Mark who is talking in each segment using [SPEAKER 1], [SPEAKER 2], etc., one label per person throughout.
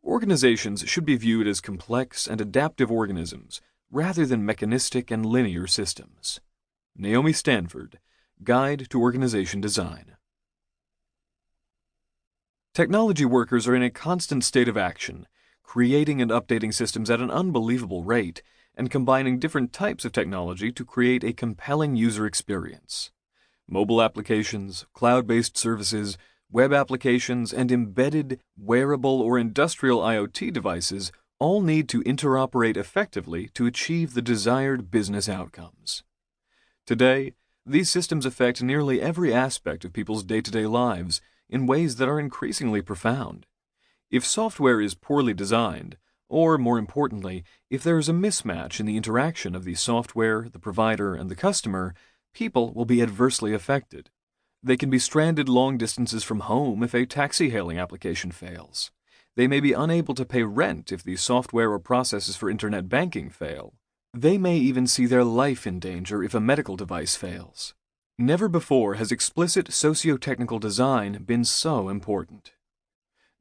[SPEAKER 1] Organizations should be viewed as complex and adaptive organisms rather than mechanistic and linear systems. Naomi Stanford, Guide to Organization Design. Technology workers are in a constant state of action, creating and updating systems at an unbelievable rate and combining different types of technology to create a compelling user experience. Mobile applications, cloud-based services, web applications, and embedded, wearable, or industrial IoT devices all need to interoperate effectively to achieve the desired business outcomes. Today, these systems affect nearly every aspect of people's day-to-day lives in ways that are increasingly profound. If software is poorly designed, or more importantly, if there is a mismatch in the interaction of the software, the provider, and the customer, people will be adversely affected. They can be stranded long distances from home if a taxi-hailing application fails. They may be unable to pay rent if the software or processes for internet banking fail. They may even see their life in danger if a medical device fails. Never before has explicit socio-technical design been so important.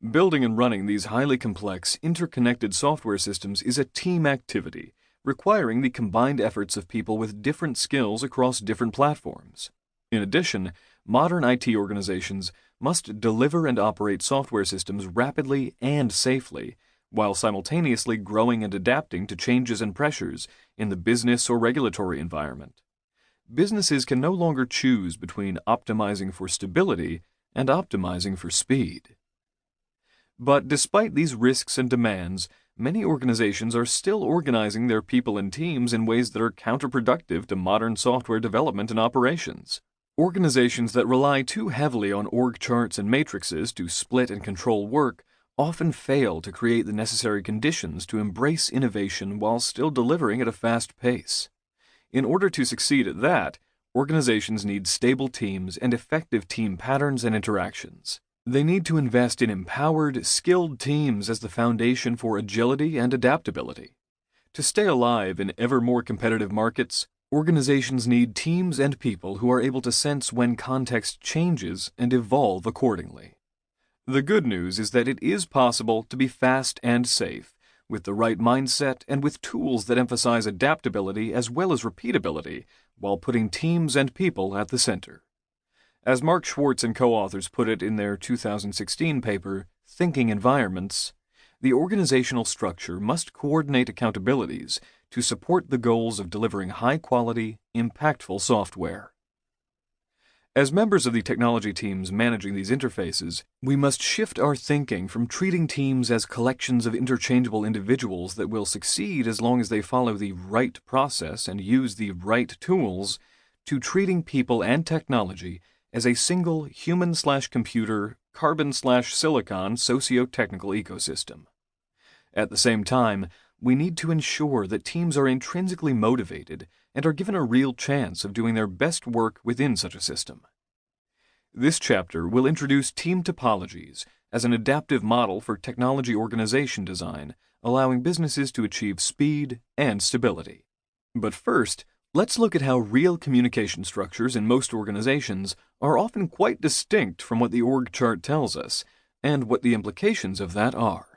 [SPEAKER 1] Building and running these highly complex, interconnected software systems is a team activity, requiring the combined efforts of people with different skills across different platforms. In addition, modern IT organizations must deliver and operate software systems rapidly and safely, while simultaneously growing and adapting to changes and pressures in the business or regulatory environment. Businesses can no longer choose between optimizing for stability and optimizing for speed. But despite these risks and demands, many organizations are still organizing their people and teams in ways that are counterproductive to modern software development and operations. Organizations that rely too heavily on org charts and matrices to split and control work often fail to create the necessary conditions to embrace innovation while still delivering at a fast pace. In order to succeed at that, organizations need stable teams and effective team patterns and interactions. They need to invest in empowered, skilled teams as the foundation for agility and adaptability. To stay alive in ever more competitive markets, organizations need teams and people who are able to sense when context changes and evolve accordingly. The good news is that it is possible to be fast and safe, with the right mindset and with tools that emphasize adaptability as well as repeatability, while putting teams and people at the center. As Mark Schwartz and co-authors put it in their 2016 paper, Thinking Environments, the organizational structure must coordinate accountabilities to support the goals of delivering high-quality, impactful software. As members of the technology teams managing these interfaces, we must shift our thinking from treating teams as collections of interchangeable individuals that will succeed as long as they follow the right process and use the right tools, to treating people and technology as a single human/computer, carbon/silicon socio-technical ecosystem. At the same time, we need to ensure that teams are intrinsically motivated and are given a real chance of doing their best work within such a system. This chapter will introduce team topologies as an adaptive model for technology organization design, allowing businesses to achieve speed and stability. But first, let's look at how real communication structures in most organizations are often quite distinct from what the org chart tells us, and what the implications of that are.